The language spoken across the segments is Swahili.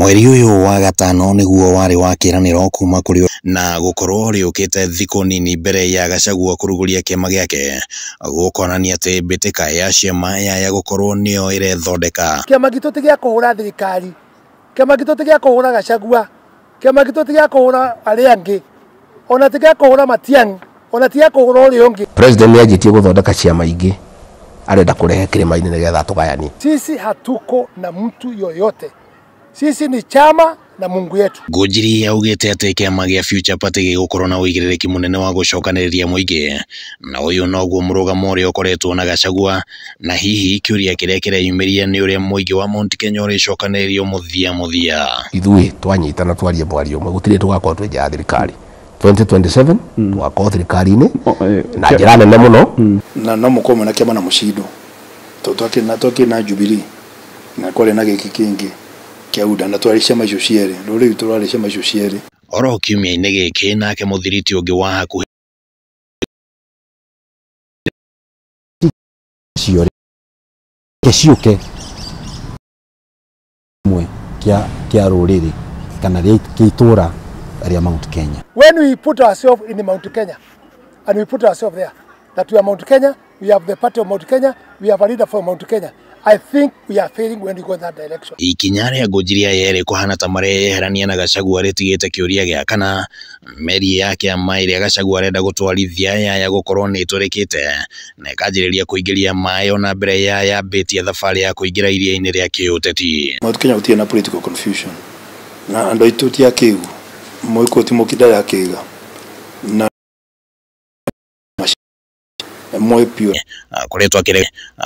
Mweri uyu wa gatano niguo wari wa kiraniro kuma kuri na gukorwo riukite thiku nini mbere ya Gachagua kuruguria kiama giake gukonania ati mbitika ya ciama ya gukorwo nio irethondeka. Kiama gitu tigia kuhura thirikari, kiama gitu tigia kuhura Gachagua, kiama gitu tigia kuhura aria angi, ona tigia kuhura Matiang'i, ona tigia kuhura uri ungi. President niajitie guthondeka ciama ingi arenda kurehe kirima-ini nigetha tugayani. Sisi hatuko na mtu yoyote. Sisi ni chama na Mungu yetu. Ngũnjiri augite ati kiama gia Future Party gigukorwo na uigirĩrĩki munene wa gucokanĩrĩria muingi, na uyu noguo murugamo uria ukoretwo na Gachagua, na hihi kiuria kiria kireyumiria ni uria muingi wa Mount Kenya uricokanĩrĩrio muthia. Ithui twanyitana twarie mwario umwe gutire tugakorwo twi nja thirikari 2027 tugakorwo thirikari-ini na njira nene muno na no mukomwe na kiama na mushindo twakina Jubilee na kwale na giki kingi kia uda na twalisha majuciere ruri twalisha majuciere oro kiumia-inĩ gĩkĩ nake muthiriti ungi wa hakuhi ciuke mwe kia ruriri kana kiitura area Mount Kenya. When we put ourselves in Mount Kenya and we put ourselves there that we are Mount Kenya, we have the party of Mount Kenya, we have a leader for Mount Kenya, I think we are failing when we go in that direction. Ikinya ria Ngũnjiri yeri kuhana ta mareherania na Gachagua ritigite kiuria gia kana meri yake ya mairi Gachagua arenda gutwarithia ya gukorwo ni iturikite na ikanjiriria kuingiria mai ona mbere ya mbitia thabari ya kuingira iria-ini ria kiuteti. Mount Kenya utie na political confusion na ando itutia kiu moiko timokida ya kiga na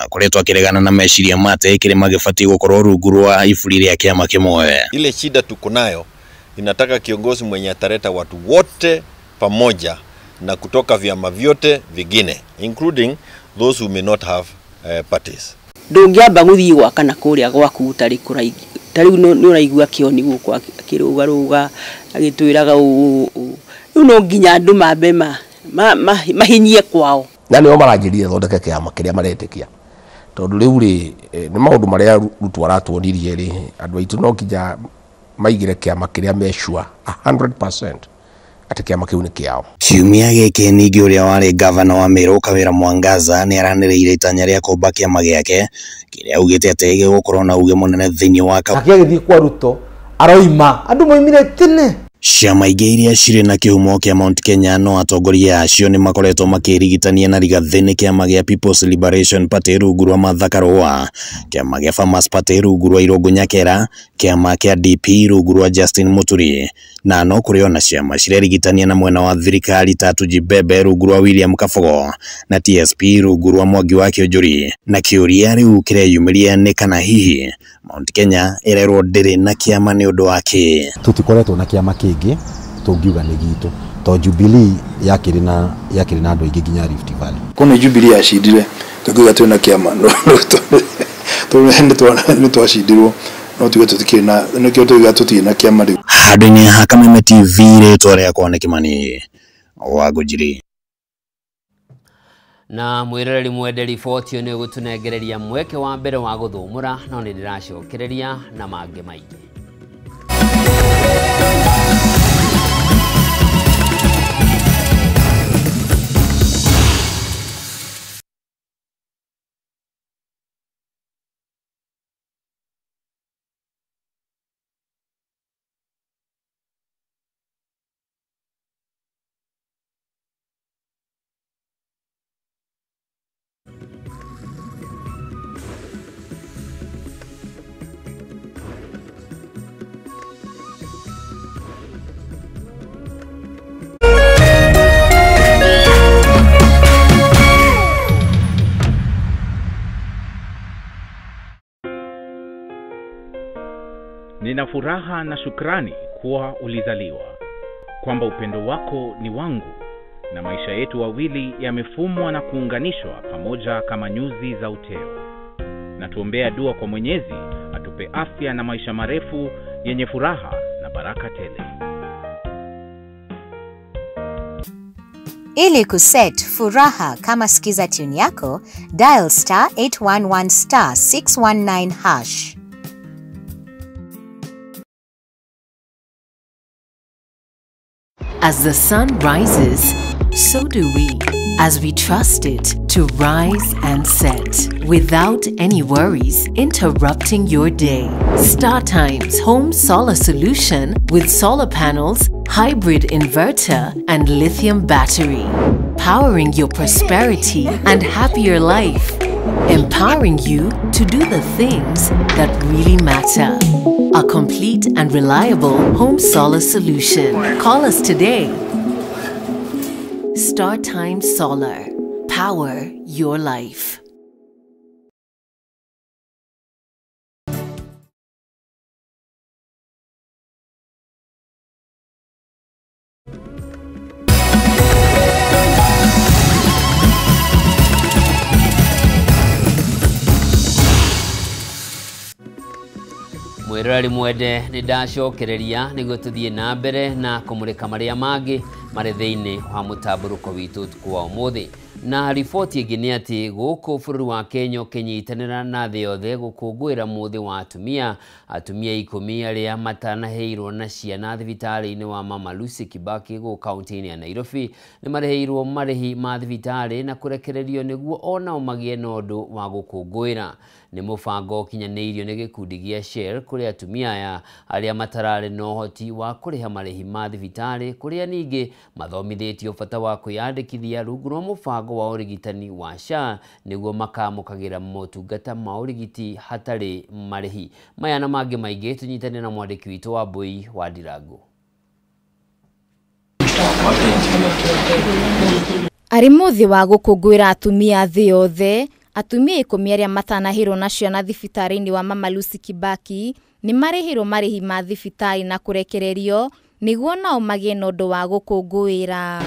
kuretwa kiregana na meciria mate kirima gibati gukorwo rungu rwa iburi ria kiama kimwe. Ile shida tuko nayo inataka kiongozi mwenye ataleta watu wote pamoja na kutoka vyama vyote vingine including those who may not have parties. Ndungiamba guthii gwaka na kuria gwaku tari kuraigi tari ni uraigua kioni gukwa kirugaruga agitwiraga no nginya andu mambe mahinyie kwao na nio maranjirie thondeke kiama kiria maretikia tondu riu ri ni maundu maria rutu aratwonirie ri andu aitu no nginya maigire kiama kiria meshua 100% ati kiama kiu ni kiao. Kiumia giki ningi uria wari governor wa Meru Kawira Mwangaza ni aranireire itanya ria kumba kiama giake kiria augite ati gigukorwo na uge munene thiini wa akiagithii kwa Ruto aroima andu moimire tene. Ciama ingĩ iria cirĩ na kĩhumo kĩa Mount Kenya no atongoria acio nĩ makoretwo makĩrigitania na rigathĩ nĩ kĩama gĩa People's Liberation Party rungu rwa Martha Karua, kĩama gĩa Farmers Party rungu rwa Irungu Nyakera, kĩama kĩa DP rungu rwa Justin Muturi, na no kũrĩ ona ciama cirerigitania na mwena wa thirikari ta Tuji Bebe rungu rwa William Kabogo na TSP rungu rwa Mwangi wa Kĩonjũri. Na kĩũria rĩu kĩreyumĩria nĩ kana hihi Mount Kenya ĩrerwo ndĩrĩ na kĩama nĩ ũndũ wa kĩ. Tutikoretwo na kĩama kĩngĩ tungiuga nĩ gitu to Jubilee yakĩrĩ na andũ aingĩ nginya Rift Valley. Kuna Jubilee yacindire tukiuga twina kiama no twashindirwo no tuge tutikire na nikio tuiga tutie na kiama riu. Handũ-inĩ ha Kameme TV rĩtwa rĩakwa nĩ Kimani wa Ngũnjiri. Na mwiroreri mwende riboti ni gutunengereria mweke wa mbere wa guthumura no ni ndiracokereria na mange maingi. Nina furaha na shukrani kuwa ulizaliwa, kwamba upendo wako ni wangu, na maisha yetu wawili yamefumwa na kuunganishwa pamoja kama nyuzi za uteo. Na tuombea dua kwa Mwenyezi atupe afya na maisha marefu yenye furaha na baraka tele. Ili kuset furaha kama skiza tune yako, dial *811 *619#. As the sun rises, so do we, as we trust it to rise and set without any worries interrupting your day. StarTimes Home Solar Solution with solar panels, hybrid inverter, and lithium battery. Powering your prosperity and happier life. Empowering you to do the things that really matter. A complete and reliable home solar solution. Call us today. StarTimes Solar. Power your life. Mwiroreri mwende ni ndacokereria niguo tuthie na mbere na kumurika maria mangi mari thiini wa mutamburuko witu tuku wa umuthi. Na riboti ingi ni ati guku bururi wa Kenya ukinyitanira na thi yothe gukungwira muthi wa atumia 10 aria matanaheirwo na ciana thibitari-ini wa Mama Lucy Kibaki go kaunti-ini ya Nairobi ni mareheirwo marihi ma thibitari na kurekererio niguo ona magie na undu wa gukungwira. Ni mubango kinyaneirio ni gikundi gia Shell kuri atumia aya aria matarari no hoti wa kuriha marihi ma thibitari kuria ningi mathomithitio bata wa kwiyandikithia rungu rwa mubango wa urigitani wa SHA niguo makamukagira motungata ma urigiti hatari marihi. Maya na mangi maingi tunyitane na mwandiki witu wa Boi wa Ndirangu. Ari muthi wa gukungwira atumia thi yothe, atumia 10 aria matanahirwo na ciana thibitari-ini wa Mama Lucy Kibaki ni marihirwo marihi ma thibitari na kurekererio niguo nao magie na undu wa gukungwira.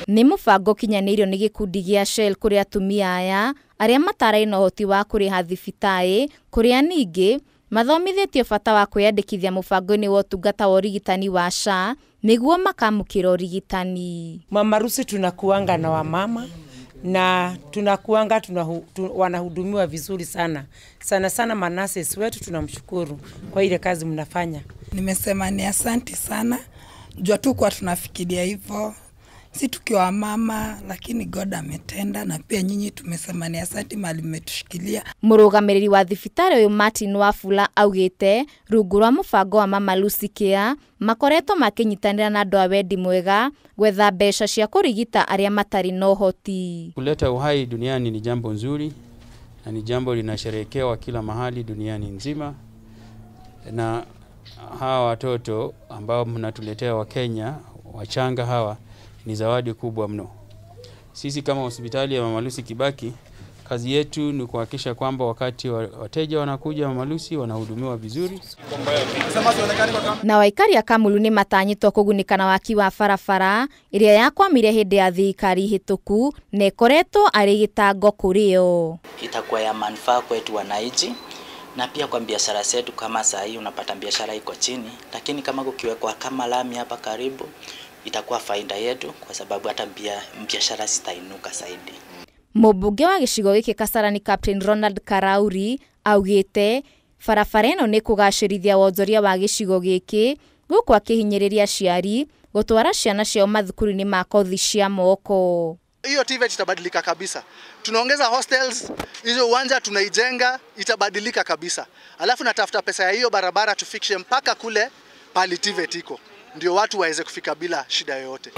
Ni mubango kinyaneirio ni gikundi gia Shell kuri atumia aya aria matarai na hoti wa kuriha thibitari kuria ningi mathomithitio bata wa kwiyandikithia mubango-ini wa utungata wa urigitani wa SHA niguo makamukira urigitani. Mama Lucy tunakuanga na wamama na tunakuanga wanahudumiwa vizuri sana. Sana sana manases wetu tunamshukuru kwa ile kazi mnafanya. Nimesema ni asante sana. Jua tu kwa tunafikiria hivyo. Si tukiwa mama lakini God ametenda na pia nyinyi tumesema ni asante mali mmetushikilia. Murugamiriri wa thibitari uyu Martin Wafula augite rungu rwa mubango wa Mama Lucy Care makoretwo makinyitanira na andu a wendi mwega gwetha mbeca cia kurigita aria matari no hoti. Kuleta uhai duniani ni jambo nzuri na ni jambo linasherekewa kila mahali duniani nzima, na hawa watoto ambao mnatuletea wa Kenya wachanga hawa ni zawadi kubwa mno. Sisi kama hospitali ya Mama Lucy Kibaki, kazi yetu ni kuhakikisha kwamba wakati wateja wanakuja Mama Lucy wanahudumiwa vizuri. Na waikari ya Kamulu ni matanyitwo kugunika na waki wa barabara iria yakwamire hindi ya thirikari hituku na ikoretwo ari gitango kurio. Itakuwa ya manufaa kwetu wananchi na pia kwa biashara zetu. Kama saa hii unapata biashara iko chini, lakini kama kukiwekwa kama lami hapa karibu itakuwa faida yetu kwa sababu hata biashara zitainuka zaidi. Mubunge wa gicigo giki Kasarani Captain Ronald Karauri augite barabara ino ni kugacirithia wonjoria wa gicigo giki guku akihinyiriria aciari gutwara ciana ciao mathukuru-ini ma kothi cia moko. Hiyo TVET itabadilika kabisa. Tunaongeza hostels, hizo uwanja tunaijenga, itabadilika kabisa. Alafu natafuta pesa ya hiyo barabara tufikishe mpaka kule pali TVET iko. Ndio watu waweze kufika bila shida yoyote.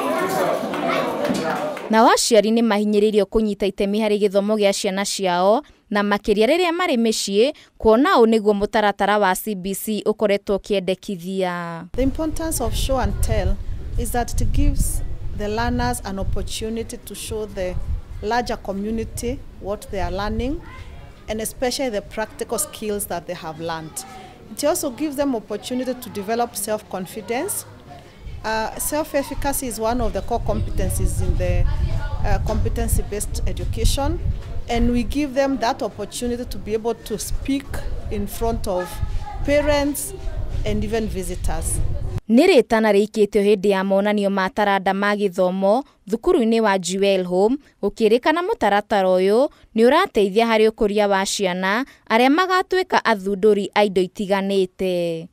Na waciari ni mahinyiririo kunyita itemi hari githomo gia ciana ciao na makiria riria mari micii kuona u niguo mutaratara wa CBC ukoretwo kiendekithia. The importance of show and tell is that it gives the learners an opportunity to show the larger community what they are learning and especially the practical skills that they have learned. It also gives them opportunity to develop self-confidence. Self-efficacy is one of the core competencies in the competency-based education, and we give them that opportunity to be able to speak in front of parents and even visitors. Niritana rikitio hindi ya monanio ma taranda ma githomo thukuru-ini wa Jewel Home ukirikana mutaratara uyu ni urateithia hari ukuria wa ciana aria magatwika athunduri a indo itiganite.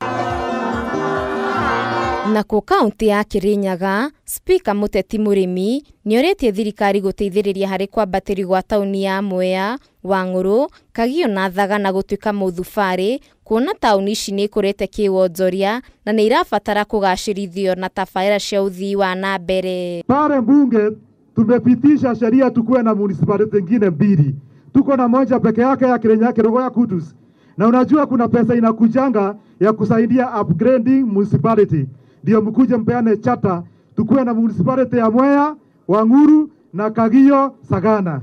Nako kaunti ya Kirinyaga, Spika Muteti Murimi nĩoretie thirikari gũteithĩrĩria harĩ kwambatĩrio gwa tauni ya Mwea, Wang'uru, Kagio na Thaga na gũtuĩka mũthubarĩ, kuona tauni ici nĩ ikũrĩte kĩwonjoria na nĩ irabatara kũgacĩrithio na tabarĩra cia ũthii wa na mbere. Pale bunge tumepitisha sheria tukuwe na municipality nyingine mbili. Tuko na moja peke yake ya Kirinyaga Kerugoya Kutus. Na unajua kuna pesa inakujanga ya kusaidia upgrading municipality. Ndio mkuje mpeane chata tukuwe na municipality ya Mwea, Wang'uru na Kagio Sagana.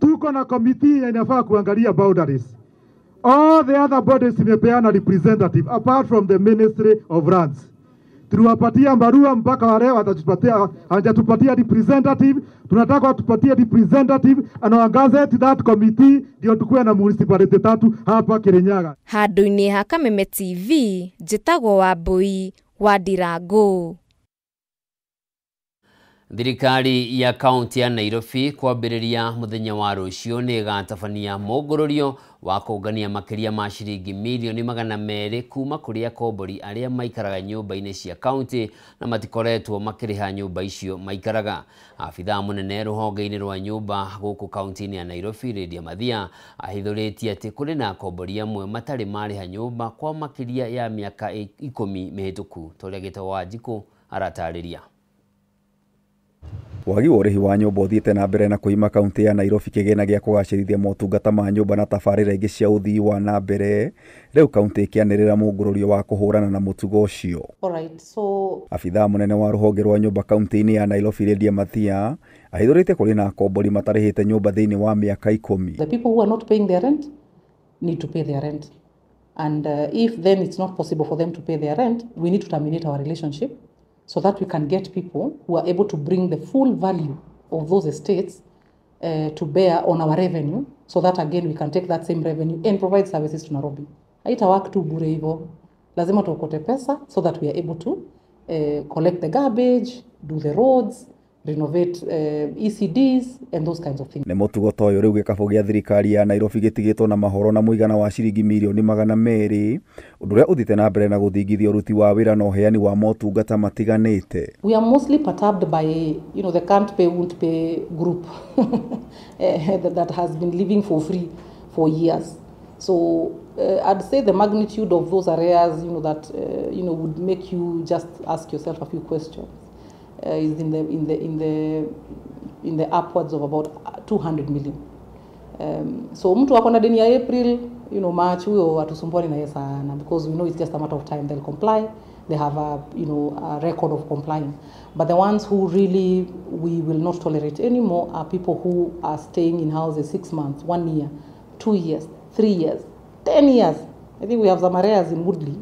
Tuko na committee inafaa kuangalia boundaries. All the other bodies imepeana representative apart from the Ministry of Lands. Tuliwapatia barua mpaka wale watatupatia, hawajatupatia representative. Tunataka watupatie representative and our gazette that committee ndio tukuwe na municipality 3 hapa Kirinyaga. Handũ-inĩ ha Kameme TV, njĩtagwo Wambui wa Ndirango. Thirikari ya kaunti ya Nairobi kwambĩrĩria mũthenya wa rũciũ nĩ ĩgatabania mũngũrũrio wa kũngania makĩria ma ciringi milioni 200 kuma kũrĩ akombori arĩa maikaraga nyũmba-inĩ cia kaunti na matikoretwo makĩrĩha nyũmba icio maikaraga. Abithaa mũnene rũhonge-inĩ rwa nyũmba gũkũ kaunti-inĩ ya Nairobi, Lydia Mathia, ahithũrĩtie atĩ kũrĩ na akombori amwe matarĩ marĩha nyũmba kwa makĩria ya mĩaka 10 mĩhĩtũku. Tũrĩa Gĩtaũ Wanjikũ aratarĩria. Wagi wa ũrĩhi wa nyũmba ũthiĩte na mbere na kũima kaunti ya Nairobi kĩgĩna gĩa kũgacĩrithia motungata ma nyũmba na tabarĩra ingĩ cia ũthii wa na mbere. Rĩu kaunti ĩkĩanĩrĩra mũngũrũrio wa kũhũrana na mũtugo ũcio. Abithaa mũnene wa rũhonge rwa nyũmba kaunti-inĩ ya Nairobi, Lydia Mathia, ahithũrĩte kũrĩ na akombori matarĩhĩte nyũmba thĩinĩ wa mĩaka 10. The people who are not paying their rent need to pay their rent. And if then it's not possible for them to pay their rent, we need to terminate our relationship, so that we can get people who are able to bring the full value of those estates to bear on our revenue, so that again we can take that same revenue and provide services to Nairobi. Haita work tu bure hivyo. Lazima tuokote pesa so that we are able to collect the garbage, do the roads, renovate ECDs and those kinds of things. Nĩ mũtugo ta ũyũ rĩu gĩkabũ gĩa thirikari ya Nairobi gĩtigĩtwo na mahoro na mũigana wa ciringi milioni 200, ũndũ ũrĩa ũthiĩte na mbere na gũthingithia ũruti wa wĩra na ũheani wa motungata matiganĩte. We are mostly perturbed by, the can't pay, won't pay group that has been living for free for years. So I'd say the magnitude of those arrears, that would make you just ask yourself a few questions. Is in the upwards of about 200 million. So mtu wako na deni ya April, March, huyo watusumbua na yesa sana, because we know it's just a matter of time they'll comply. They have a record of complying. But the ones who really we will not tolerate anymore are people who are staying in houses 6 months, 1 year, 2 years, 3 years, 10 years. I think we have some areas in Woodley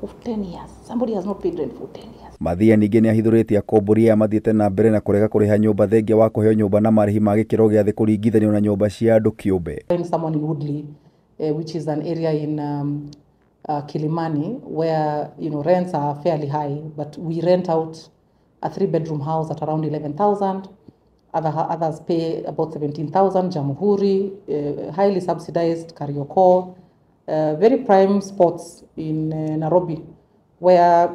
of 10 years. Somebody has not paid rent for 10 years. Mathia ningĩ nĩ ahithũrĩtie akombori aya mathiĩte na mbere na kũrega kũrĩha nyũmba thengia wa kũheo nyũmba na marĩhi ma gĩkĩro gĩa thĩ kũringithanio na nyũmba cia andũ kĩũmbe. Someone in Woodley, which is an area in Kilimani, where rents are fairly high, but we rent out a 3-bedroom house at around 11,000. Others pay about 17,000. Jamhuri, highly subsidized Kariokor, very prime spots in Nairobi, where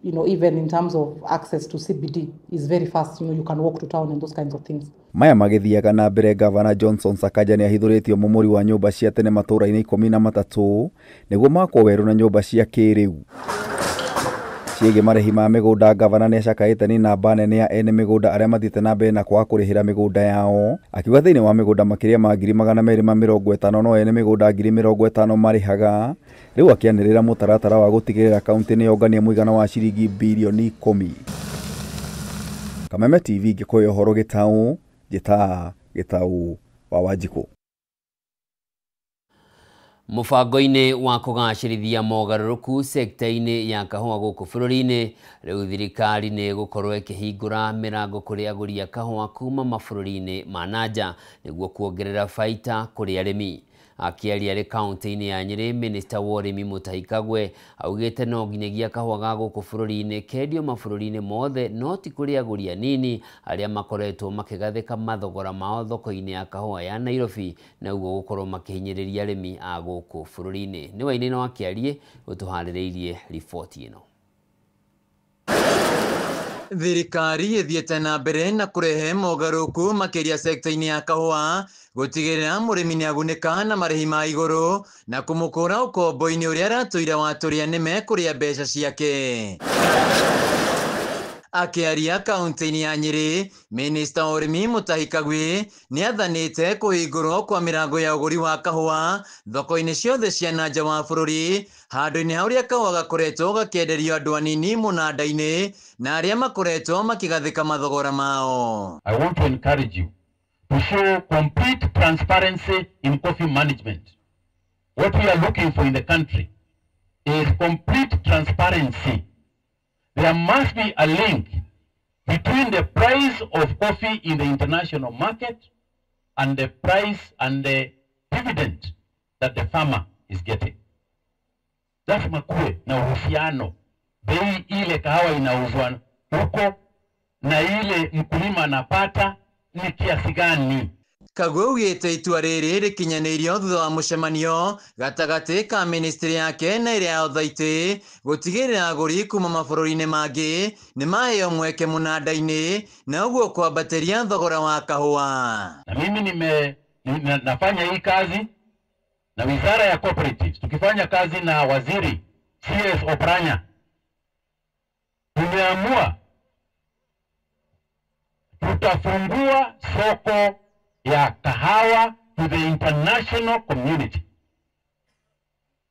even in terms of access to CBD is very fast. You can walk to town and those kinds of things. Maya magĩthiaga na mbere, Gavana Johnson Sakaja nĩ ahithũrĩtio mũmũri wa nyũmba cia tene matũũra-inĩ 13 nĩguo makwo werũ na nyũmba cia kĩrĩu. Ciĩgiĩ marĩhi ma mĩgũnda, Gavana nĩ acakaĩte nĩ namba nene ya ene mĩgũnda arĩa mathiĩte na mbere na kwaga kũrĩhĩra mĩgũnda yao, akiuga thĩinĩ wa mĩgũnda makĩria ma 250,000 no ene mĩgũnda 50,000 marĩhaga. Rĩu akĩanĩrĩra mũtaratara wa gũtigĩrĩra kaunti nĩ yongania mũigana wa ciringi bilioni 10. Kameme TV Gĩkũyũ ũhoro Gĩtaũ, Gĩtaũ wa Wanjikũ. Mũbango-inĩ wa kũgacĩrithia mogarũrũku sekta-inĩ ya kahũa gũkũ bũrũri-inĩ, rĩu thirikari nĩ gũkorwo ĩkĩhingũra mĩrango kũrĩ agũri a kahũa kuma mabũrũri-inĩ ma nanja nĩguo kuongerera baita kũrĩ arĩmi. Akĩaria arĩ kaunti-inĩ ya Nyĩrĩ, Minista wa ũrĩmi Mutahi Kagwe augĩte no nginyagia kahũa ga gũkũ bũrũri-inĩ kendio mabũrũri-inĩ mothe, no ti kũrĩ agũri anini arĩa makoretwo makĩgathĩka mathogora mao thoko-inĩ ya kahũa ya Nairobi na ũguo gũkorwo makĩhinyĩrĩria arĩmi a gũkũ bũrũri-inĩ. Nĩ Wainaina wa Kĩarie ũtũharĩrĩirie riboti ĩno. Thirikari ithiĩte na mbere na kũrehe mogarũrũku makĩria sekta-inĩ ya kahũa gũtigĩrĩra mũrĩmi nĩagunĩka na marĩhi ma igũrũ na kũmũkũra ũkombo-inĩ ũrĩa aratũire wa tũrĩa nĩme kũrĩa mbeca ciake. Akĩaria kaunti-inĩ ya Nyĩrĩ, Minista wa ũrĩmi Mutahi Kagwe nĩathanĩte kũhingũrwo kwa mĩrango ya ũgũri wa kahũa thoko-inĩ ciothe cia nanja wa bũrũri, handũ-inĩ harĩa kahũa gakoretwo gakĩenderio andũ anini mũnanda-inĩ na arĩa makoretwo makĩgathĩka mathogora mao. I want to encourage you to show complete transparency in coffee management. What we are looking for in the country is complete transparency. There must be a link between the price of coffee in the international market and the price and the dividend that the farmer is getting. Lazima kuwe na uhusiano, bei ile kahawa inauzwa huko na ile mkulima anapata ni kiasi gani. Kagwe ugĩte itua rĩrĩ rĩkinyanĩirio thutha wa mũcemanio gatagatĩ ka ministry yake na ĩrĩa ya Othaitĩ gũtigĩrĩra agũri kuma mabũrũri-inĩ mangĩ nĩmaheo mweke mũnanda-inĩ na ũguo kwambatĩria thogora wa kahũa. Na mimi nafanya hii kazi na Wizara ya Cooperatives, tukifanya kazi na Waziri CS Oparanya, tumeamua tutafungua soko ya kahawa to the international community.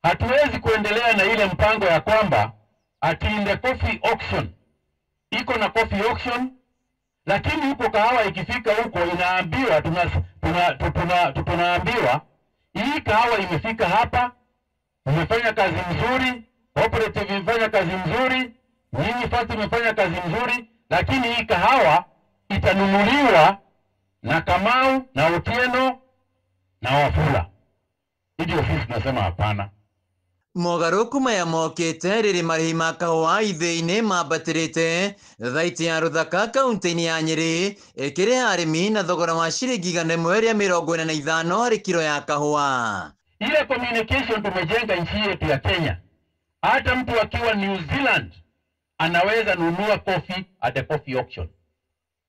Hatuwezi kuendelea na ile mpango ya kwamba ati in the coffee auction, iko na coffee auction, lakini huko kahawa ikifika huko inaambiwa, tunaambiwa hii kahawa imefika hapa, umefanya kazi nzuri, cooperative imefanya kazi nzuri, nyinyi first imefanya kazi nzuri, lakini hii kahawa itanunuliwa na Kamau na Otieno na Wafula. Hivyo sisi tunasema hapana. Mogarũrũku maya mokĩte rĩrĩ marĩhi ma kahũa ithĩ-inĩ mambatĩrĩte, thaiti ya Rũthaka kaunti-inĩ ya Nyĩrĩ ĩkĩrĩha arĩmi na thogora wa ciringi 145 harĩ kilo ya kahũa. Ile communication tumejenga nchi yetu ya Kenya, hata mtu akiwa New Zealand anaweza nunua coffee at the coffee auction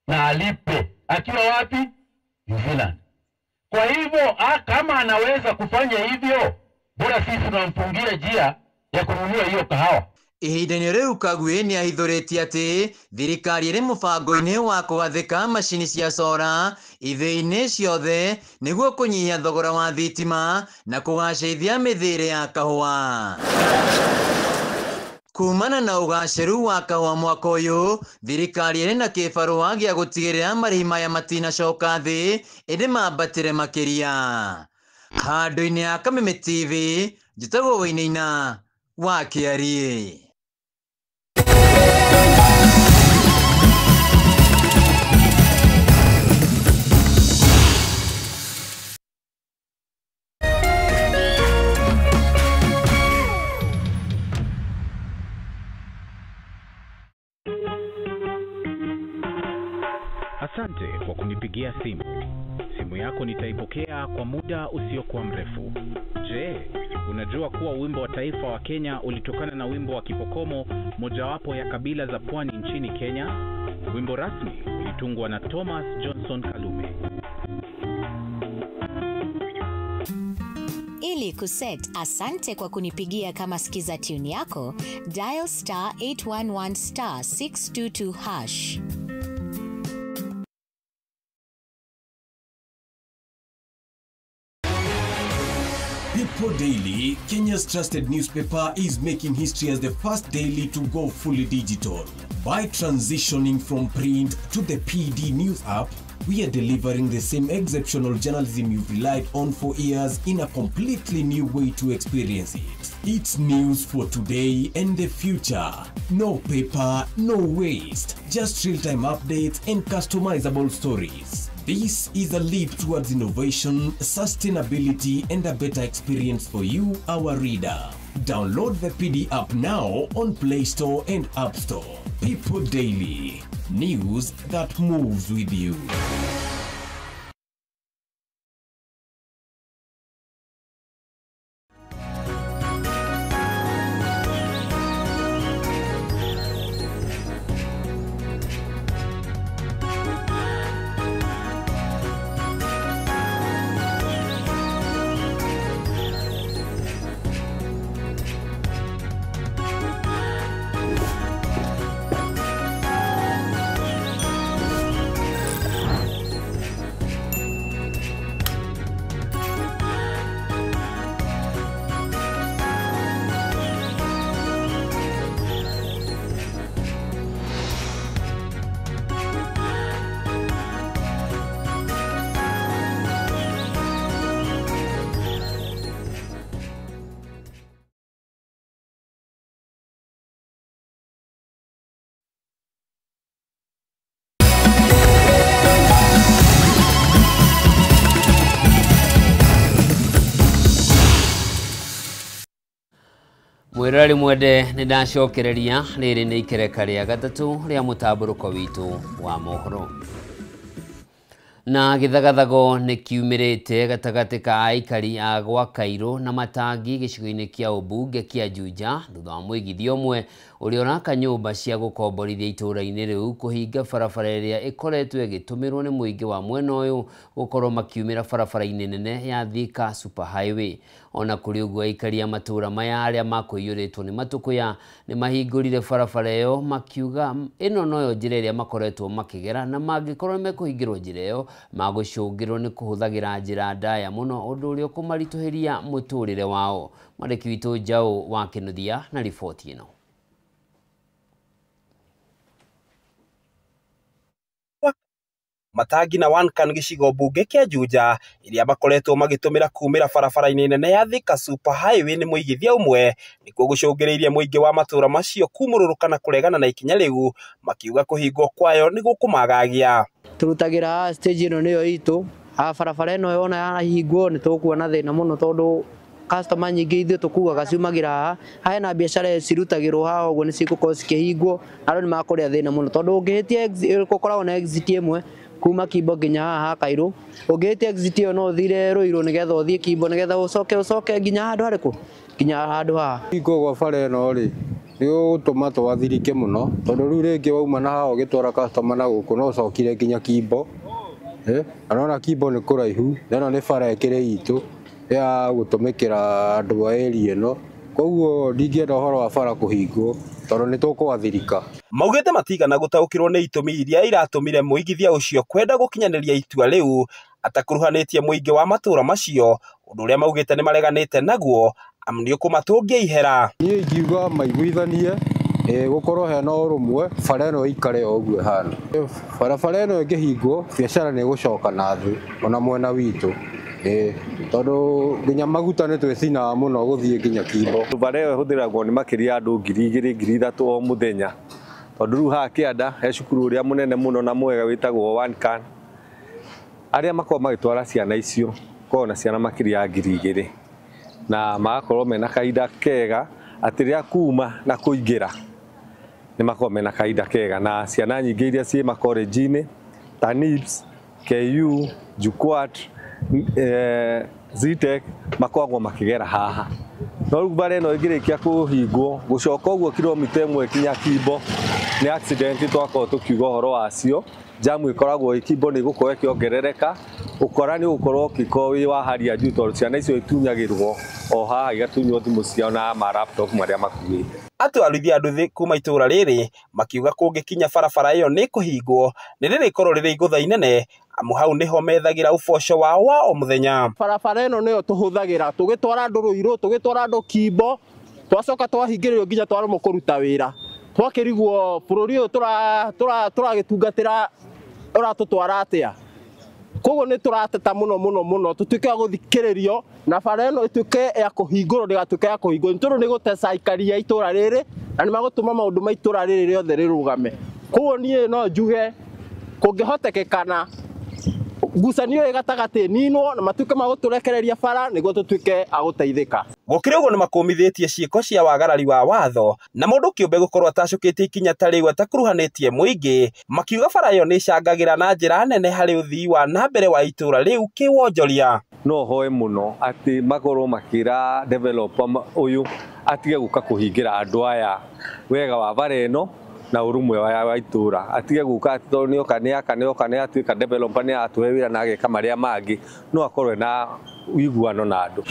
na alipe akiwa wapi? New Zealand. Kwa hivyo kama anaweza kufanya hivyo, bora sisi tunamfungia njia ya kununua hiyo kahawa. Ihinda-inĩ rĩu Kagwe nĩahithũrĩtie atĩ thirikari ĩrĩ mũbango-inĩ wa kũgathĩka macini cia sora ithĩ-inĩ ciothe nĩguo kũnyihia thogora wa thitima na kũgacĩrithia mĩthiĩre ya kahũa. Kumana na ũgacĩru wa kahũa mwaka ũyũ, thirikari ĩrĩ na kĩbarũa gĩa gũtigĩrĩra marĩhi maya matinacoka thĩ ĩndĩ mambatĩre makĩria. Handũ-inĩ ya Kameme TV, njĩtagwo Wainaina wa Kĩarie. Asante kwa kunipigia simu. Simu yako nitaipokea kwa muda usiokuwa mrefu. Je, unajua kuwa wimbo wa taifa wa Kenya ulitokana na wimbo wa Kipokomo, mojawapo ya kabila za pwani nchini Kenya? Wimbo rasmi ulitungwa na Thomas Johnson Kalume. Ili kuset asante kwa kunipigia kama skiza tune yako, dial *811 *622 hash. People Daily, Kenya's trusted newspaper, is making history as the first daily to go fully digital. By transitioning from print to the PD News app, we are delivering the same exceptional journalism you've relied on for years in a completely new way to experience it. It's news for today and the future. No paper, no waste. Just real-time updates and customizable stories. This is a leap towards innovation, sustainability, and a better experience for you, our reader. Download the PD app now on Play Store and App Store. People Daily. News that moves with you. Mwirari mwende nĩ ndacokereria rĩrĩ nĩ ikereka rĩa gatatũ rĩa mũtamburuko witũ wa mohoro. Na gĩthagathago nĩ kiumĩrĩte gatagatĩ ka aikari a gwa Kairũ na Matangi gĩcigo-inĩ kĩa ũmbunge kĩa Juja thutha wa mũigithia ũmwe ũrĩa ũraka nyũmba cia gũkomborithia itũũra-inĩ rĩu kũhinga barabara ĩrĩa ĩkoretwo ĩgĩtũmĩrwo nĩ mũingĩ wa mwena ũyũ gũkorwo makiumĩra barabara-inĩ nene ya Thika Superhighway. Ona kũrĩ ũguo aikari a matũũra maya arĩa makũiyũrĩtwo nĩ matũkũya nĩ mahingũrire barabara ĩyo makiuga ĩno noyo njĩra ĩrĩa makoretwo makĩgera na mangĩkorwo mekũhingĩrwo njĩra ĩyo magũcũngĩrwo nĩ kũhũthagĩra njĩra ndaya mũno ũndũ ũrĩa ũkũmaritũhĩria mũtũrĩre wao. Mwandĩki witũ Njaũ wa Kĩnuthia na riboti ĩno. Matangi na Wankan gĩcigo mbunge kĩa Juja iria makoretwo magĩtũmĩra kumĩra barabara-inĩ nene ya Thika Superhighway nĩ mũigithia ũmwe nĩkuo gũcũngĩrĩirie mũingĩ wa matũũra macio kumũrũrũka na kũregana na ikinya rĩu makiuga kũhingwo kwayo nĩ gũkũmagagia. Turutagĩra stage ĩno nĩyo itũ barabara ĩno yona yahingwo nĩ tũkuona thĩna mũno tondũ customer nyingĩ ithuĩ tũkuaga ciumagĩra haha hena biacara cirutagĩrwo haha ũguo nĩ cigũkorwo cikĩhingwo na andũ nĩ makũrĩa thĩna mũno tondũ ũngĩhĩtia gũkoragwo na exit ĩmwe kuma Kimbo nginya haha Kairũ ũngĩhĩtia exit ĩyo no ũthire Rũirũ nĩgetha ũthiĩ Kimbo nĩgetha ũcoke nginya handũ harĩkũ nginya handũ haha. Hingo gwa bara ĩno rĩ nĩ ũgũtũma twathirike mũno tondũ rĩu rĩngĩ wauma na haha ũgĩtwara customer na gũkũ no ũcokire nginya Kimbo anona Kimbo nĩ kũraihu ĩno nĩ bara ĩkĩrĩ itũ ya gũtũmĩkĩra andũ a area ĩno koguo ndingĩenda ũhoro wa bara kũhingwo tondũ nĩ tũkũgathirika. Maugĩte matigana gũtaũkĩrwo nĩ itũmi iria iratũmire mũigithia ũcio kwenda gũkinyanĩria itua rĩu atakuruhanĩtie mũingĩ wa matũũra macio ũndũ ũrĩa maugĩte nĩ mareganĩte naguo amu nĩ ũkũmatũngia ihera. Niĩ ingiuga maiguithanie gũkorwo hena ũrũmwe bara ĩno ĩikare o ũguo ĩhana. Barabara ĩno ĩngĩhingwo biacara nĩ ĩgũcoka na thĩ ona mwena witũ tondũ nginya maguta nĩ twĩcinaga mũno gũthiĩ nginya Kimbo. Bara ĩyo ĩhũthĩragwo nĩ makĩria andũ 2,000 3,000 o mũthenya tondũ rĩu haha kĩanda he cukuru ũrĩa mũnene mũno na mwega wĩtagwo Wankan arĩa makorwo magĩtwara ciana icio korwo na ciana makĩria 2,000 na magakorwo mena kahinda kega atĩ rĩrĩa kuma na kũingĩra nĩ makorwo mena kahinda kega na ciana nyingĩ iria ciĩ makorenji-inĩ ta NIBS, KU, JUKUAT, Zitek makoragwo makĩgera haha. No rĩu bara ĩno ĩngĩrĩkia kũhingwo gũcoka ũguo kilomita 1 kinya Kimbo nĩ accident twakorwo tũkiuga ũhoro wacio. Jamu ĩkoragwo Kimbo nĩ gũkorwo ĩkĩongerereka ũkora nĩ ũkorwo ũkĩkorwo wĩ wa haria juu tondũ ciana icio itunyagĩrwo o haha igatunywo thimũ ciao na ma laptop marĩa makuĩte. Atwarithia andũ thĩ kuma itũũra rĩrĩ makiuga kũngĩkinya barabara ĩyo nĩ kũhingwo nĩ rĩrĩkorwo rĩrĩ igũtha inene amu hau nĩho methagĩra ũboco wao wa o mũthenya. Barabara ĩno nĩyo tũhũthagĩra tũgĩtwara andũ Rũirũ tũgĩtwara andũ Kimbo twacoka twahingĩrĩrio nginya twarũmwo kũruta wĩra twakĩrigwo bũrũri ũyũ tũragĩtungatĩra ũratũtwara atĩa. Koguo nĩ tũrateta mũno tũtuĩke gũthikĩrĩrio na bara ĩno ĩtuĩke ya kũhingũrwo ndĩgatuĩke ya kũhingũrwo nĩ tondũ nĩ gũteca aikari a itũũra rĩrĩ na nĩ magũtũma maũndũ ma itũũra rĩrĩ rĩothe rĩrũgame. Koguo niĩ no njuge kũngĩhotekekana ngucanio ĩ gatagatĩ ninwo na matuĩke magũtũrekereria bara nĩguo tũtuĩke a gũteithĩka. Gũkĩrĩ ũguo nĩ makũmithĩtie ciĩko cia wagarari wa watho na mũndũ kĩũmbe gũkorwo atacũkĩtie ikinya ta rĩu atakuruhanĩtie mũingĩ makiuga bara ĩyo nĩ icangagĩra na njĩra nene harĩ ũthii wa na mbere wa itũũra rĩu kĩwonjoria. No hoe mũno atĩ makorwo makĩra developer ũyũ atige gũka kũhingĩra andũ aya wega wa bara ĩno na ũrũmwe wa itũũra atige gũka tondũ nĩoka nĩ atuĩka developer nĩ atũhe wĩra na ageka marĩa mangĩ no akorwe na ũiguano na andũ.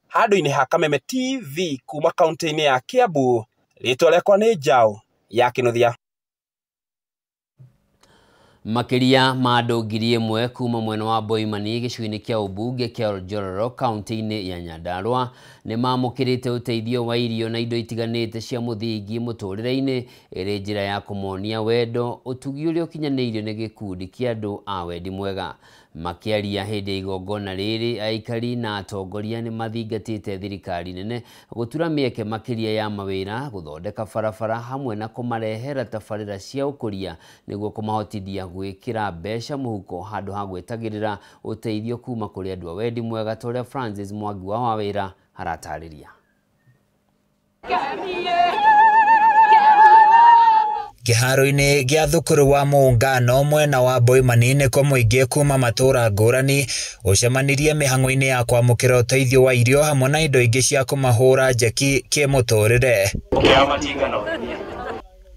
Handũ-inĩ ha Kameme TV kuma kaunti-inĩ ya Kiambu rĩtwa rĩakwa nĩ Njaũ ya Kĩnuthia. Makiria ma andũ 1,000 kuma mwena wa Boimani gĩcigo-inĩ kĩa ũmbunge kĩa Oljororo kaunti-inĩ ya Nyandarua nĩ mamũkĩrĩte ũteithio wa irio na indo itiganĩte cia mũthingi mũtũrĩre-inĩ ĩrĩ njĩra ya kũmonia wendo ũtugi ũrĩa ũkinyanĩirio nĩ gĩkundi kĩa andũ a wendi mwega. Makiaria hĩndĩ ya igongona rĩrĩ, aikari na atongoria nĩ mathingatĩte thirikari nene gũtura mĩeke makĩria ya mawĩra, gũthondeka barabara hamwe na kũmarehera tabarĩra cia ũkũria nĩguo kũmahotithia gwĩkĩra mbeca mũhuko handũ ha gwetagĩrĩra ũteithio kuma kũrĩ andũ a wendi mwega ta ũrĩa Francis Mwangi wa Wawĩra aratarĩria. Kĩharo-inĩ gĩa thukuru wa Muungano mwena wa Boimani nĩkuo mũingĩ kuma matũra ngũrani ũcemanirie mĩhang'o-inĩ ya kwamũkĩra ũteithio wa irio hamwe na indo ingĩ cia kũmahũra njeki kĩmũtũrĩre.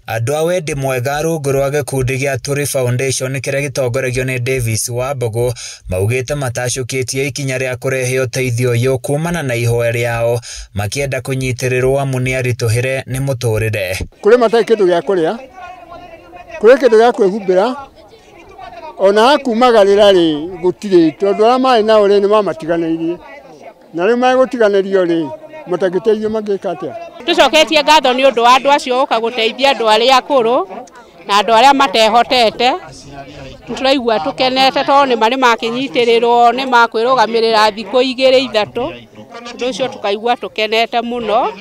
Andũ a wendi mwega rungu rwa gĩkundi gĩa Turi Foundation kĩrĩa gĩtongoragio nĩ Davis Wambugu maugĩte matacũkĩtie ikinya rĩa kũrehe ũteithio ũyũ kumana na ihoya rĩao makĩenda kũnyitĩrĩrwo amu nĩ aritũhĩre nĩ mũtũrĩre. Kũrĩ matarĩ kĩndũ gĩa kũrĩa, kũrĩ kĩndũ gĩa kwĩhumbĩra, ona akumagarĩra rĩ gũtirĩ, tondũ arĩa marĩ nao rĩ nĩ mamatiganĩirie, na rĩu megũtiganĩrio rĩ matagĩteithio mangĩka atĩa. Tucoketie ngatho nĩ ũndũ wa andũ acio ũka gũteithia andũ arĩa akũrũ na andũ arĩa matehotete. Tũraigua tũkenete tondũ nĩ marĩ makinyitĩrĩrwo, nĩ makwĩrũgamĩrĩra thikũ 2-3. Ũndũ ũcio tukaigua tũkenete mũno.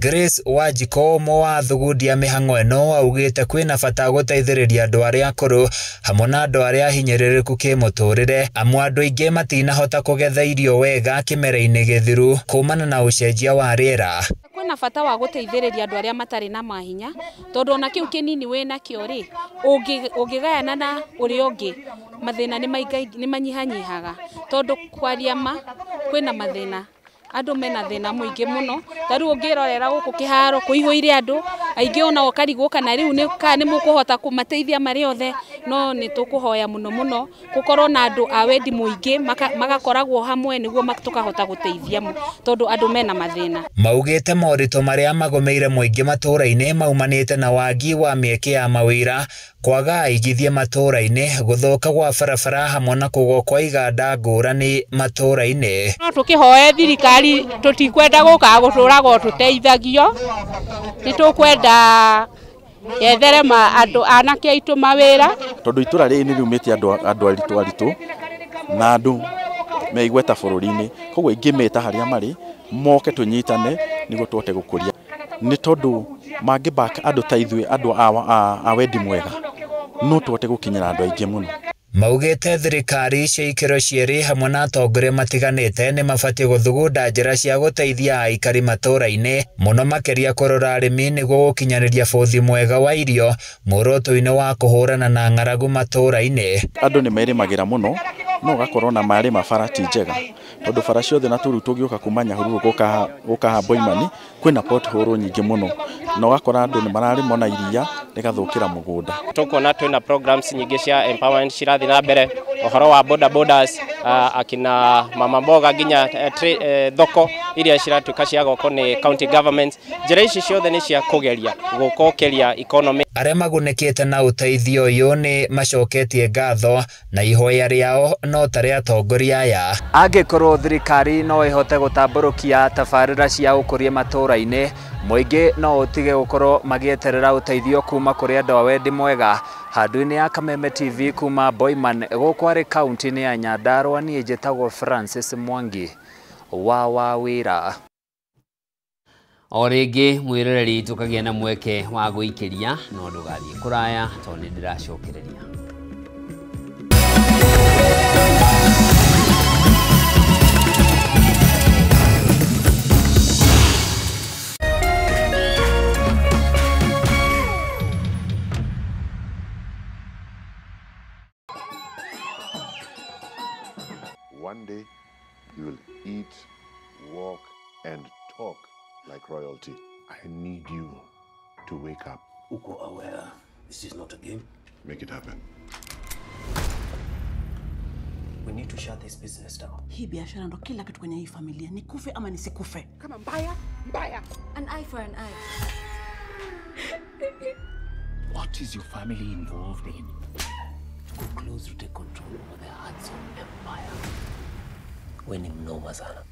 Grace Wanjiko ũmwe wa thugundi ya mĩhang'o ĩno augĩte kwĩna bata gũteithĩrĩria andũ arĩa akũrũ hamwe na andũ arĩa ahinyĩrĩrĩku kĩmũtũrĩre amu andũ aingĩ matinahota kũgetha irio wega kĩmera-inĩ gĩthiru kumana na ũcenjia wa rĩera. Kwĩna bata wa gũteithĩrĩria andũ arĩa matarĩ na mahinya tondũ ona kĩu kĩnini wĩna kĩo rĩ ũngĩgayana na ũrĩa ũngĩ mathĩna nĩ manyihanyihaga tondũ kwaria ma kwĩna mathĩna. Andũ mena thĩna mũingĩ mũno, tarĩu ũngĩrorera gũkũ kĩharo kũihũire andũ aingĩ ona ũkarigwo kana rĩu nĩ mũkũhota kũmateithia marĩ othe, no nĩ tũkũhoya mũno mũno gũkorwo na andũ a wendi mũingĩ magakoragwo hamwe nĩguo tũkahota gũteithia tondũ andũ mena mathĩna. Maugĩte moritũ marĩa magomeire mũingĩ matũra-inĩ maumanĩte na wagi wa mĩeke ya mawĩra, kwaga aigithia matũra-inĩ, gũthũka gwa barabara hamwe na kũgũa kwa iganda ngũrani matũra-inĩ. No tũkĩhoe thirikari tũtikwenda gũka gũtũraga tũteithagio, nĩ tũkwenda yethere andũ anake aitũ mawĩra. Tondũ itũra rĩrĩ nĩ riumĩte andũ aritũ na andũ me igweta bũrũri-inĩ, koguo ingĩmeta harĩa marĩ moke tũnyitane nĩguo tũhote gũkũria. Nĩ tondũ mangĩbaka andũ ta ithuĩ andũ a wendi mwega no tũhote gũkinyĩra andũ aingĩ mũno. Maugĩte thirikari cia ikĩro cierĩ hamwe na atongoria matiganĩte nĩ mabatiĩ gũthugunda njĩra cia gũteithia aikari matũra-inĩ mũno makĩria kũrora arĩmi nĩguo gũkinyanĩria bũthi mwega wa irio muoroto-inĩ wa kũhũrana na ng'aragu matũra-inĩ. Andũ nĩ merĩmagĩra mũno no ũgakorwo na marĩma bara ti njega tondũ bara ciothe na tũrũ tũgĩũka kuma Nyahururu gũka Boimani kwĩna pothole nyingĩ mũno na ũgakora andũ nĩ mararĩma na iria rĩgathũkĩra mũgũnda. Tũkona twĩna programs nyingĩ cia empowerment cirathiĩ na mbere, ũhoro wa bodabodas, akina mama mboga nginya thoko iria ciratuĩka cia goko nĩ county government. Njĩra ici ciothe nĩ cia kũgeria gũkokeria economy. Arĩa magunĩkĩte na ũteithio ũyũ nĩ macoketie ngatho na ihoya rĩao no tarĩ atongoria aya. Angĩkorwo thirikari no ĩhote gũtambũrũkia tabarĩra cia ũkũria matũra-inĩ, mũingĩ no ũtige gũkorwo magĩeterera ũteithio kuma kũrĩ andũ a wendi mwega. Handũ-inĩ ya Kameme TV kuma Boiman gũkũ arĩ kaunti-inĩ ya Nyandarua, niĩ njĩtagwo Francis Mwangi wa Wawĩra. O rĩngĩ mwĩroreri tũkagĩa na mweke wa gũikĩria no ndũgathiĩ kũraya tondũ nĩ ndĩracokereria. One day you will eat, walk, and talk like royalty. I need you to wake up. Uko aware this is not a game? Make it happen. We need to shut this business down. Hii biashara ndo kila kitu kwenye hii familia. Nikufe ama nisikufe. Kama mbaya, mbaya. An eye for an eye. What is your family involved in? To go close to take control over the hearts of empire. We ni mnoma sana.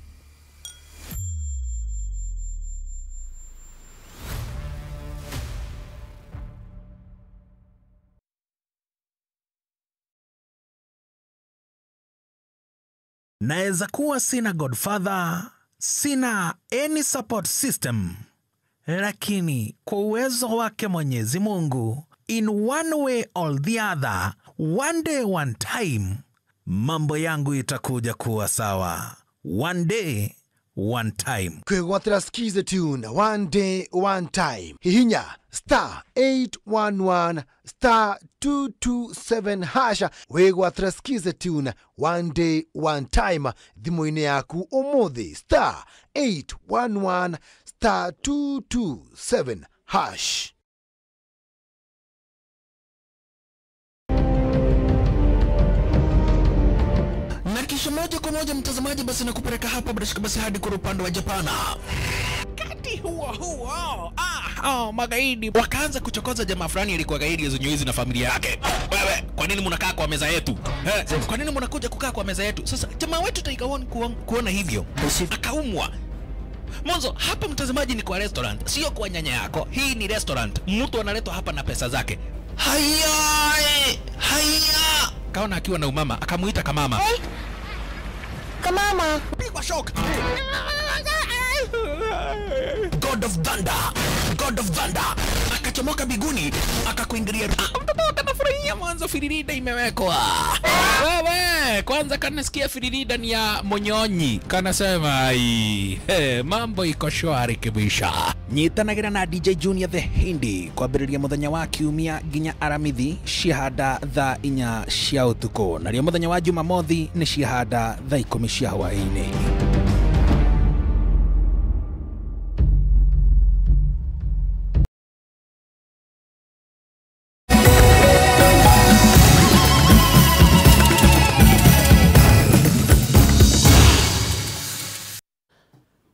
Naweza kuwa sina godfather, sina any support system, lakini kwa uwezo wake Mwenyezi Mungu, in one way or the other, one day one time, mambo yangu itakuja kuwa sawa. One day one time. Kwegwatira skize tune one day one time. Hihinya *811 *227 hasha. Wegwatira skize tune one day one time. Thimo-ini yaku umuthi *811 *227 hash. Na kisha moja kwa moja mtazamaji, basi nakupeleka hapa basi hadi kwa upande wa Japana. Kati huo magaidi wakaanza kuchokoza jamaa fulani alikuwa gaidi ya Zunyuizi na familia yake. Wewe, kwa nini mnakaa kwa meza yetu? Kwa nini mnakuja kukaa kwa meza yetu? Sasa jamaa wetu taikaoni kuona hivyo, akaumwa. Mwanzo hapa mtazamaji ni kwa restaurant, sio kwa nyanya yako. Hii ni restaurant. Mtu analetwa hapa na pesa zake. Haya! Kaona akiwa na umama, akamuita kamama. Kamama, pigwa shock. God of Thunder. Akachomoka biguni, akakuingilia. Mtoto kanafurahia mwanzo firirida imewekwa. Wewe, kwanza kanasikia firirida ni ya Monyonyi. Kanasema mambo iko shwari kabisa. Nyitanagira na DJ Junior the Hindi kwa biriria muthenya wa kiumia ginya aramithi shihada tha inya cia utuko. Na rio muthenya wa Jumamothi ni shihada tha 10 cia hwaini.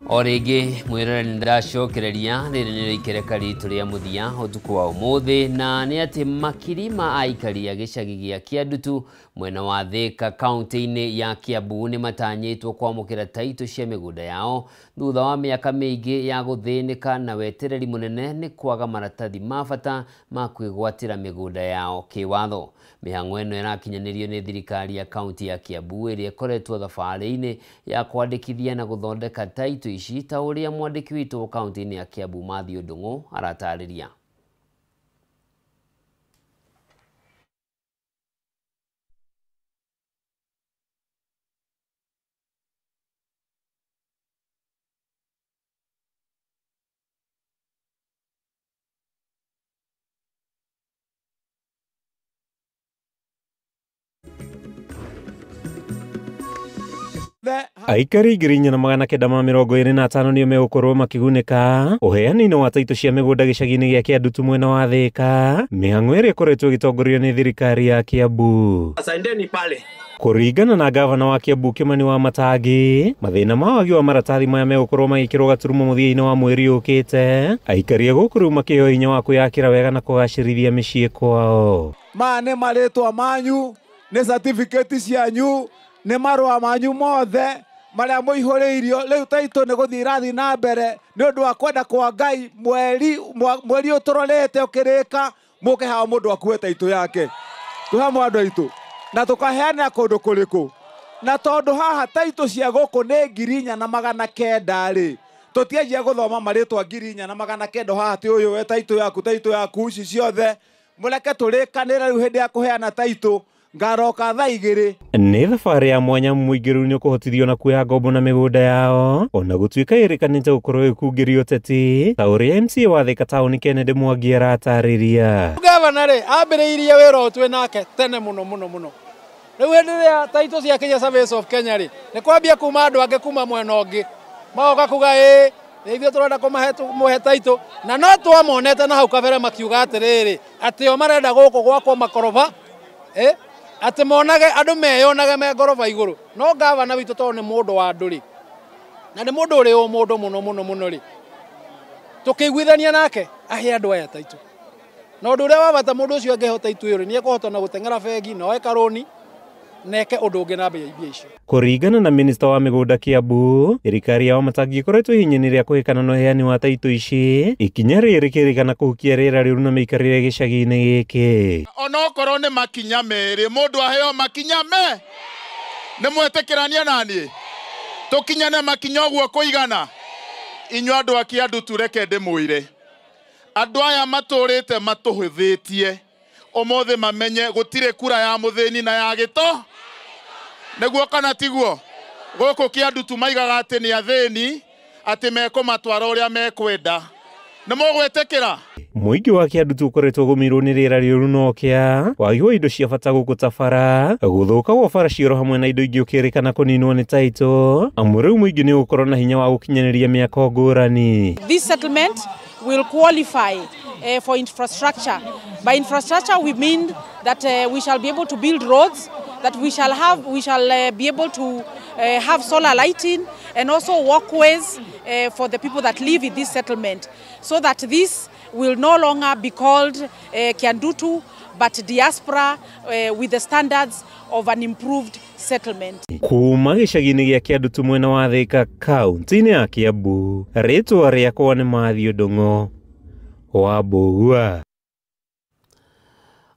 Orege mwirera nindiracokereria riri ni ikereka ritu ria muthia utuku wa umuthi, na ni ati makirima aikari ya gicagi gia Kiandutu mwena wa Thika kaunti-ini ya Kiambu ni matanyitwo kwamukira taito cia migunda yao thutha wa miaka mingi ya guthinika na wetereri munene ni kwaga maratathi ma bata ma kwigwatira migunda yao kiwatho. Mihang'o ĩno ĩrakinyanirio nĩ thirikari ya kaunti ya Kiambu ĩrĩa ĩkoretwo thabarĩ-inĩ ya kwandĩkithia na gũthondeka taito ici, ta ũrĩa mwandĩki witũ kaunti-inĩ ya Kiambu Matthew Ndung'u aratarĩria. Aikari 1925 nio megukorwo makigunika uheani-ini wa taito cia migunda gicagi-ini gia Kiandutu mwena wa Thika, mihang'o iria ikoretwo igitongorio ni thirikari ya Kiambu. Asanteni pale. Kuringana na gavana wa Kiambu Kimani Wamatangi, mathina ma wagi wa maratathi maya megukorwo magikirwo gaturumo muthia-ini wa mweri ukite, aikari agukuru makiheo hinya wa kuyakira wega na kugacirithia micii kwao. Mane maretwa manyu ne certificate cianyu ne marwa manyu mothe maria muihuriirio riu taito ni guthirathi na mbere ni undu wa kwenda kwa Ngai mweri uturorete ukirika muke hawo mundu akuwe taito yake tuhamwe andu aitu na tukaheana kundu kuriku na tondu haha taito cia guku ni 4,900 ri tutianjia guthoma maritwa 4,900 haha ti uyu we taito yaku ici ciothe muleke turikanira riu hindi ya kuheana taito ngaroka thaa 2. Ni thabarĩ ya mwanya mũingĩru ni ukuhotithio na kuoya ngombo na migunda yao, ona gutuika irikanite gukorwo ikungĩrio ũteti ta ũrĩa MCA wa Thika Town Kennedy Mwangi aratarĩria. Gavana ri ambĩrĩirie wĩra ũtwe nake tene mũno riu hĩndĩ ĩrĩa taito cia Kenya Service of Kenya ri ni kwambia kuma andũ angĩ kuma mwena ũngĩ magoka kuga ithuĩ tũrenda kũmũhe taito na no twamonete na hau kabere makiuga atĩrĩrĩ atĩ o marenda gũkũ gwakwo makoroba ati monage andu meyonage me ngoroba iguru no gavana witu to ni mundu wa nduri na ni mundu uri o mundu muno ri tukiguithania nake ahe andu aya taito no ndu ria wabata mundu ucio angehota itwiri ni ekuhota na gutengera bengi no ekaroni neke undu ungi na mbia icio. Kuringana na minista wa migunda Kiambu, thirikari ya Wamatangi ikoretwo hinya-ini ria kuhikana na uheani wa taito ici, ikinya riri kirikana kuhukia rĩera rĩũru na mĩikarĩre gĩcagi-inĩ gĩkĩ. Onokorwo ni makinya meri mundu aheo makinya nĩ mwĩtĩkĩrania naniĩ tũkinyane makinya ũguo kũigana inyuĩ andũ a Kiambu tureke ndĩmwĩre andũ aya matũrĩte matũhũthĩtie ũmũthĩ mamenye gũtirĩ kura ya mũthĩni na ya gĩto nĩguo kana tiguo gũkũ Kiambu tumaigaga atĩ nĩ athĩni atĩ mekũmatwara ũrĩa mekwenda nĩ mũgwĩtĩkĩra Mũingĩ wa Kiambu ũkoretwo gũmirwo nĩ rĩera rĩũru no kĩa wagi wa indo cia bata gũkũ ta bara gũthũka gwa bara cioro hamwe na indo ingĩ ũkĩrĩkana kũninwo nĩ taito amwe rĩu mũingĩ nĩ ũgũkorwo na hinya wa gũkinyanĩria mĩako ngũrani. This settlement will qualify for infrastructure. By infrastructure we mean that we shall be able to build roads, that we shall be able to have solar lighting and also walkways for the people that live in this settlement, so that this will no longer be called Kiandutu but diaspora with the standards of an improved settlement. Kuma gĩcagi-inĩ gĩa Kiambu mwena wa Thika kaunti-inĩ ya Kiambu, rĩtwa rĩakwa nĩ Mathew Ndung'u wa Mbũgua.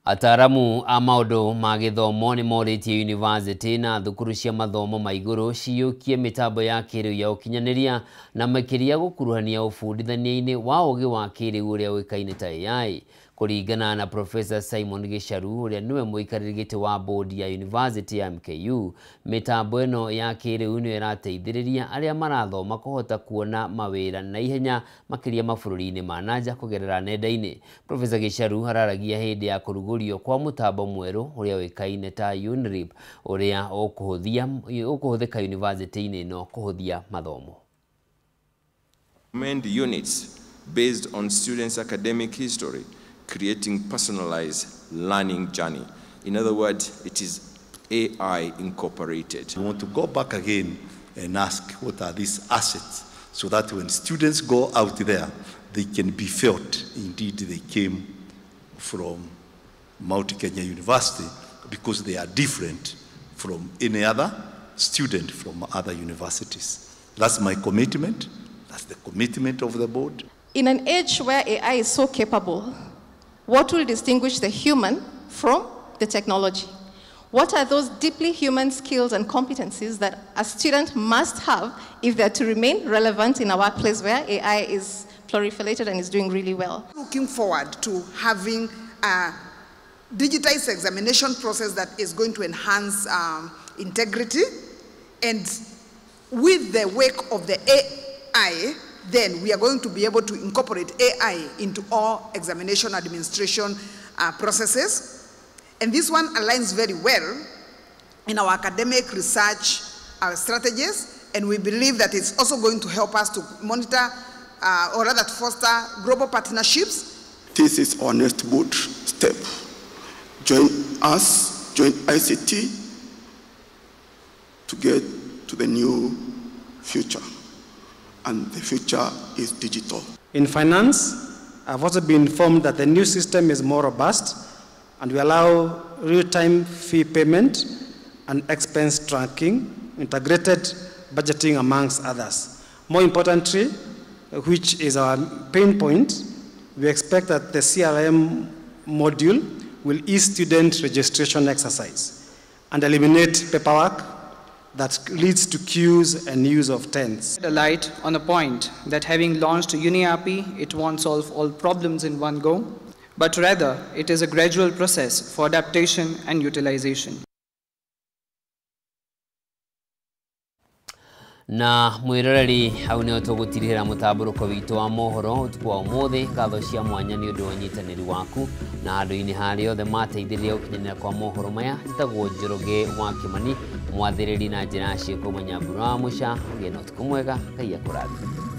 Ataramu a maũndũ ma gĩthomo nĩ morĩtie university na thukuru cia mathomo ma igũrũ ciyũkie mĩtambo ya kĩrĩu ya ũkinyanĩria na makĩria gũkuruhania ũbundithania-inĩ wa ũgĩ wa kĩrĩu ũrĩa ũĩkaine ta AI. Kũringana na Professor Simon Gĩcharu ũrĩa nĩwe mũikarĩri gĩtĩ wa board ya University ya MKU, mĩtambo ĩno ya kĩrĩu nĩyo ĩrateithĩrĩria arĩa marathoma kũhota kuona mawĩra na ihenya makĩria mabũrũri-inĩ ma nanja kũgerera nenda-inĩ. Professor Gĩcharu araragia hĩndĩ ya kũrugũrio kwa mũtambo mwerũ ũrĩa ũĩkaine ta UNRIB ũrĩa ũkũhũthĩka university-inĩ ĩno kũhũthia mathomo. Units based on students' academic history, creating personalized learning journey. In other words, it is AI incorporated. We want to go back again and ask what are these assets so that when students go out there, they can be felt. Indeed, they came from Mount Kenya University because they are different from any other student from other universities. That's my commitment. That's the commitment of the board. In an age where AI is so capable, what will distinguish the human from the technology? What are those deeply human skills and competencies that a student must have if they're to remain relevant in a workplace where AI is proliferated and is doing really well? Looking forward to having a digitized examination process that is going to enhance integrity, and with the wake of the AI, then we are going to be able to incorporate AI into all examination administration processes. And this one aligns very well in our academic research strategies, and we believe that it's also going to help us to monitor or rather foster global partnerships. This is our next bold step. Join us, join ICT to get to the new future. And the future is digital. In finance, I've also been informed that the new system is more robust and will allow real-time fee payment and expense tracking, integrated budgeting amongst others. More importantly, which is our pain point, we expect that the CRM module will ease student registration exercise and eliminate paperwork that leads to queues and use of tents. A light on the point that having launched UniAPI, it won't solve all problems in one go, but rather it is a gradual process for adaptation and utilization. Na mwiroreri hau nĩho tũgũtirihĩra mũtambũrũko witũ wa mohoro ũtukũ wa ũmũthĩ. Ngatho cia mwanya nĩ ũndũ wa ũnyitanĩri waku na andũ-inĩ harĩa othe mateithĩrĩria gũkinyanĩra kwa mohoro maya. Njĩtagwo Njoroge wa Kĩmani, mwathĩrĩri na njĩra ya ciĩko Nyambura wa Mũca. Ũgĩe na ũtukũ mwega, Ngai akũrathime.